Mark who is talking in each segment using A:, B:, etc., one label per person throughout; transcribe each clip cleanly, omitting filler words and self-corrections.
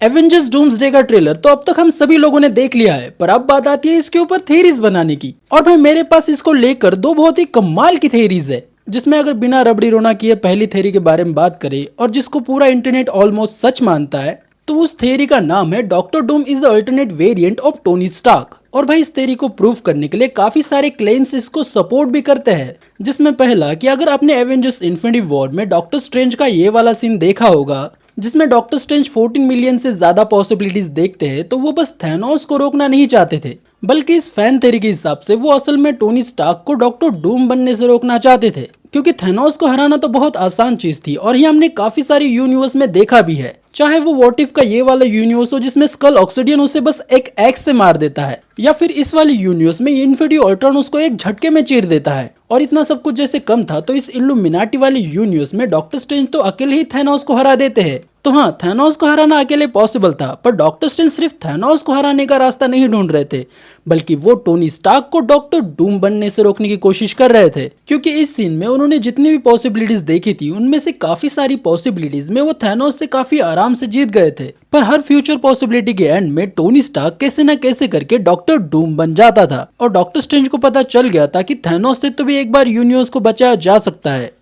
A: Avengers doomsday का trailer तो अब तक हम सभी लोगों ने देख लिया है, पर अब बात आती है इसके ऊपर थेरीज बनाने की। और भाई मेरे पास इसको लेकर दो बहुत ही कमाल की थेरीज है, जिसमें अगर बिना रबड़ी रोना किए पहली थेरी के बारे में बात करें और जिसको पूरा इंटरनेट ऑलमोस्ट सच मानता है, तो उस थेरी का नाम है Doctor Doom is the alternate variant of Tony Stark. और भाई इस थेरी को प्रूव करने के लिए काफी सारे क्लेम्स इसको सपोर्ट भी करते हैं, जिसमें पहला कि अगर आपने एवेंजर्स इन्फिनिटी वॉर में डॉक्टर स्ट्रेंज का ये वाला सीन देखा होगा जिसमें डॉक्टर स्ट्रेंज 14 मिलियन से ज्यादा पॉसिबिलिटीज देखते हैं, तो वो बस थैनोस को रोकना नहीं चाहते थे, बल्कि इस फैन थ्योरी के हिसाब से वो असल में टोनी स्टार्क को डॉक्टर डूम बनने से रोकना चाहते थे। क्योंकि थैनोस को हराना तो बहुत आसान चीज थी और ये हमने काफी सारी यूनिवर्स में देखा भी है, चाहे वो व्हाट इफ का ये वाला यूनिवर्स हो जिसमें स्कल ऑक्सीडियन उसे बस एक एक्स से मार देता है, या फिर इस वाले यूनिवर्स में इन्फिनिटी अल्ट्रॉन उसको एक झटके में चीर देता है। और इतना सब कुछ जैसे कम था, तो इस इल्यूमिनाटी वाले यूनिवर्स में डॉक्टर स्ट्रेंज तो अकेले ही थैनोस को हरा देते हैं। तो हाँ, थैनोस को हराना अकेले पॉसिबल था, पर डॉक्टर स्ट्रेंज सिर्फ थैनोस को हराने का रास्ता नहीं ढूंढ रहे थे, बल्कि वो टोनी स्टार्क को डॉक्टर डूम बनने से रोकने की कोशिश कर रहे थे। क्योंकि इस सीन में उन्होंने जितनी भी पॉसिबिलिटीज देखी थी, उनमें से काफी सारी पॉसिबिलिटीज में वो थैनोस से काफी आराम से जीत गए थे, पर हर फ्यूचर पॉसिबिलिटी के एंड में टोनी स्टार्क कैसे न कैसे करके डॉक्टर डूम बन जाता था। और डॉक्टर स्ट्रेंज को पता चल गया था कि थैनोस से तो भी एक बार यूनिवर्स को बचाया जा सकता है,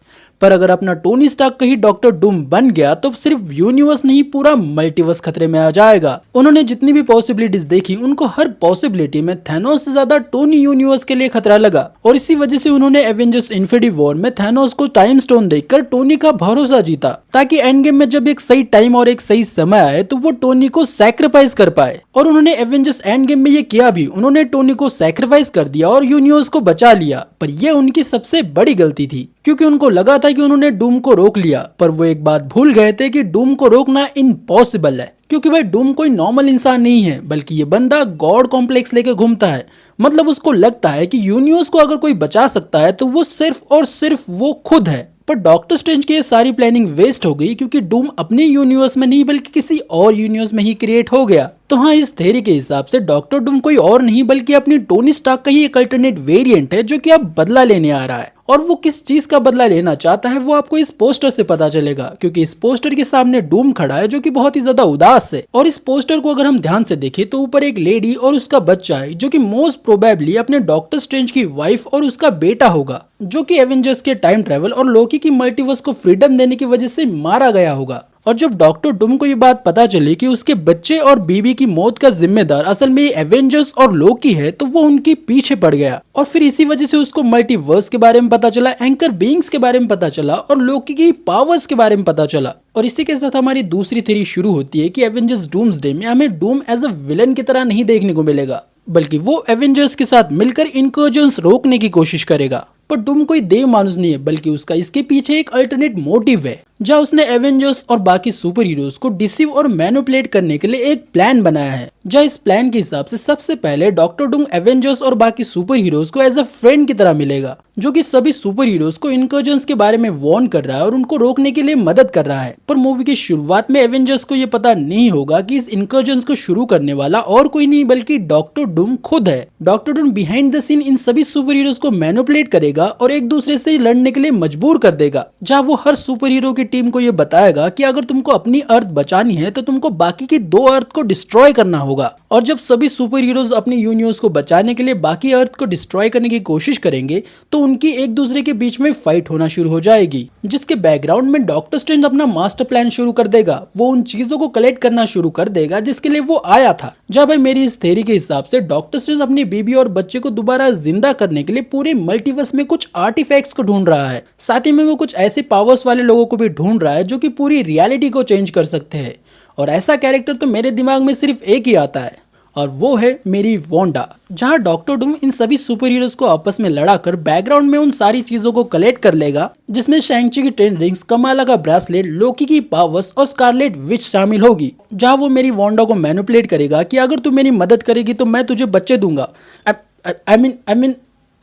A: पर अगर अपना टोनी स्टार्क कहीं डॉक्टर डूम बन गया तो सिर्फ यूनिवर्स नहीं, पूरा मल्टीवर्स खतरे में आ जाएगा। उन्होंने जितनी भी पॉसिबिलिटीज देखी, उनको हर पॉसिबिलिटी में थैनोस से ज्यादा टोनी यूनिवर्स के लिए खतरा लगा, और इसी वजह से उन्होंने एवेंजर्स इन्फिनिटी वॉर में थैनोस को टाइम स्टोन देकर टोनी का भरोसा जीता, ताकि एंड गेम में जब एक सही टाइम और एक सही समय आए तो वो टोनी को सैक्रिफाइस कर पाए। और उन्होंने एवेंजर्स एंड गेम में ये किया भी, उन्होंने टोनी को सैक्रिफाइस कर दिया और यूनिवर्स को बचा लिया। पर ये उनकी सबसे बड़ी गलती थी, क्योंकि उनको लगा था कि उन्होंने डूम को रोक लिया, पर वो एक बात भूल गए थे कि डूम को रोकना इम्पॉसिबल है। क्योंकि भाई डूम कोई नॉर्मल इंसान नहीं है, बल्कि ये बंदा गॉड कॉम्प्लेक्स लेके घूमता है। मतलब उसको लगता है कि यूनिवर्स को अगर कोई बचा सकता है तो वो सिर्फ और सिर्फ वो खुद है। पर डॉक्टर स्ट्रेंज की ये सारी प्लानिंग वेस्ट हो गई, क्योंकि डूम अपने यूनिवर्स में नहीं बल्कि किसी और यूनिवर्स में ही क्रिएट हो गया। तो हाँ, इस थ्योरी के हिसाब से डॉक्टर डूम कोई और नहीं बल्कि अपनी टोनी स्टार्क का ही एक अल्टरनेट वेरिएंट है, जो कि अब बदला लेने आ रहा है। और वो किस चीज का बदला लेना चाहता है वो आपको इस पोस्टर से पता चलेगा, क्योंकि इस पोस्टर के सामने डूम खड़ा है जो कि बहुत ही ज्यादा उदास है। और इस पोस्टर को अगर हम ध्यान से देखें तो ऊपर एक लेडी और उसका बच्चा है, जो कि मोस्ट प्रोबेबली अपने डॉक्टर स्ट्रेंज की वाइफ और उसका बेटा होगा, जो कि एवेंजर्स के टाइम ट्रेवल और लोकी की मल्टीवर्स को फ्रीडम देने की वजह से मारा गया होगा। और जब डॉक्टर डूम को ये बात पता चली कि उसके बच्चे और बीबी की मौत का जिम्मेदार असल में एवेंजर्स और लोकी है, तो वो उनके पीछे पड़ गया। और फिर इसी वजह से उसको मल्टीवर्स के बारे में पता चला, एंकर बीइंग्स के बारे में पता चला और लोकी की पावर्स के बारे में पता चला। और इसी के साथ हमारी दूसरी थ्योरी शुरू होती है कि एवेंजर्स डूम्सडे में हमें डूम एज अ विलन की तरह नहीं देखने को मिलेगा, बल्कि वो एवेंजर्स के साथ मिलकर इनकर्जन्स रोकने की कोशिश करेगा। पर डूम कोई देव मानुस नहीं है, बल्कि उसका इसके पीछे एक अल्टरनेट मोटिव है, जहाँ उसने एवेंजर्स और बाकी सुपर हीरोज को डिसीव और मैनिपुलेट करने के लिए एक प्लान बनाया है। जहाँ इस प्लान के हिसाब से सबसे पहले डॉक्टर डूम एवेंजर्स और बाकी सुपर हीरोज को एज अ फ्रेंड की तरह मिलेगा, जो कि सभी सुपर हीरोज को इनकर्जन्स के बारे में वार्न कर रहा है और उनको रोकने के लिए मदद कर रहा है। पर मूवी की शुरुआत में एवेंजर्स को ये पता नहीं होगा कि इस इनकर्जन्स को शुरू करने वाला और कोई नहीं बल्कि डॉक्टर डूम खुद है। Doctor Doom behind the seen in सभी सुपर हीरोज को मैनिपुलेट करेगा और एक दूसरे से लड़ने के लिए मजबूर कर देगा, जहाँ वो हर सुपर हीरो की टीम को ये बताएगा कि अगर तुमको अपनी अर्थ बचानी है तो तुमको बाकी की दो अर्थ को डिस्ट्रॉय करना होगा। और जब सभी सुपर हीरोज अपनी यूनिवर्स को बचाने के लिए बाकी अर्थ को डिस्ट्रॉय करने की कोशिश करेंगे, तो उनकी एक दूसरे के बीच में फाइट होना शुरू हो जाएगी, जिसके बैकग्राउंड में डॉक्टर स्ट्रेंज अपना मास्टर प्लान शुरू कर देगा। वो उन चीजों को कलेक्ट करना शुरू कर देगा जिसके लिए वो आया था। जब भाई मेरी इस थ्योरी के हिसाब से डॉक्टर स्ट्रेंज अपनी बीबी और बच्चे को दोबारा जिंदा करने के लिए पूरे मल्टीवर्स में कुछ आर्टिफैक्ट्स को ढूंढ रहा है, साथ ही में वो कुछ ऐसे पावर्स वाले लोगों को भी ढूंढ रहा है जो कि पूरी रियलिटी को चेंज कर सकते हैं। और ऐसा कैरेक्टर तो मेरे दिमाग में सिर्फ एक ही आता है, और वो है मेरी वांडा। जहां डॉक्टर डूम इन सभी सुपर हीरोज को आपस में लड़ाकर बैकग्राउंड में उन सारी चीजों को कलेक्ट कर लेगा, जिसमें शैंग-ची की 10 रिंग्स, कमाला का ब्रेसलेट, लोकी की पावर्स और स्कारलेट विच शामिल होगी। जहां वो मेरी वांडा को मैनिपुलेट करेगा कि अगर तू मेरी मदद करेगी तो मैं तुझे बच्चे दूंगा। आई मीन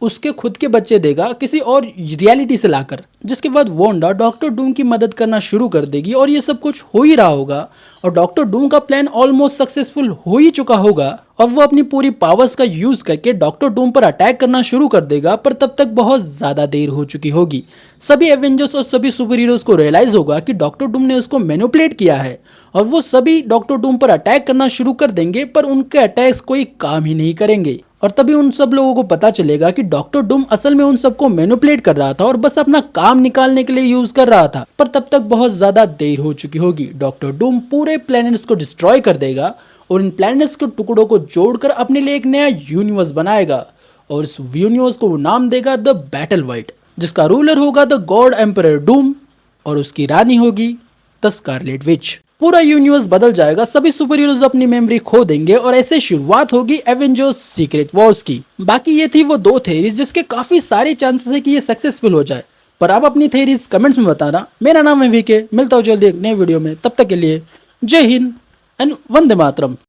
A: उसके खुद के बच्चे देगा किसी और रियलिटी से लाकर, जिसके बाद वांडा डॉक्टर डूम की मदद करना शुरू कर देगी और ये सब कुछ हो ही रहा होगा और डॉक्टर डूम का प्लान ऑलमोस्ट सक्सेसफुल हो ही चुका होगा और वो अपनी पूरी पावर्स का यूज करके डॉक्टर डूम पर अटैक करना शुरू कर देगा। पर तब तक बहुत ज्यादा देर हो चुकी होगी। सभी एवेंजर्स और सभी सुपर हीरोज को रियलाइज होगा कि डॉक्टर डूम ने उसको मैनिपुलेट किया है और वो सभी डॉक्टर डूम पर अटैक करना शुरू कर देंगे, पर उनके अटैक्स कोई काम ही नहीं करेंगे और तभी उन सब लोगों को पता चलेगा कि डॉक्टर डूम असल में उन सबको मैनिपुलेट कर रहा था और बस अपना काम निकालने के लिए यूज कर रहा था। पर तब तक बहुत ज्यादा देर हो चुकी होगी। डॉक्टर डूम पूरे प्लैनेट्स को डिस्ट्रॉय कर देगा और इन प्लैनेट्स के टुकड़ों को जोड़कर अपने लिए एक नया यूनिवर्स बनाएगा और इस यूनिवर्स को वो नाम देगा द बैटल वर्ल्ड, जिसका रूलर होगा द गॉड एम्परर डूम और उसकी रानी होगी द स्कारलेट विच। पूरा यूनिवर्स बदल जाएगा, सभी सुपर हीरोज अपनी मेमोरी खो देंगे और ऐसे शुरुआत होगी एवेंजर्स सीक्रेट वॉर्स की। बाकी ये थी वो दो थेरीज जिसके काफी सारे चांसेस है कि ये सक्सेसफुल हो जाए, पर आप अपनी थेरीज कमेंट्स में बताना। मेरा नाम है वीके, मिलता हूँ जल्दी एक नए वीडियो में, तब तक के लिए जय हिंद एंड वंदे मातरम।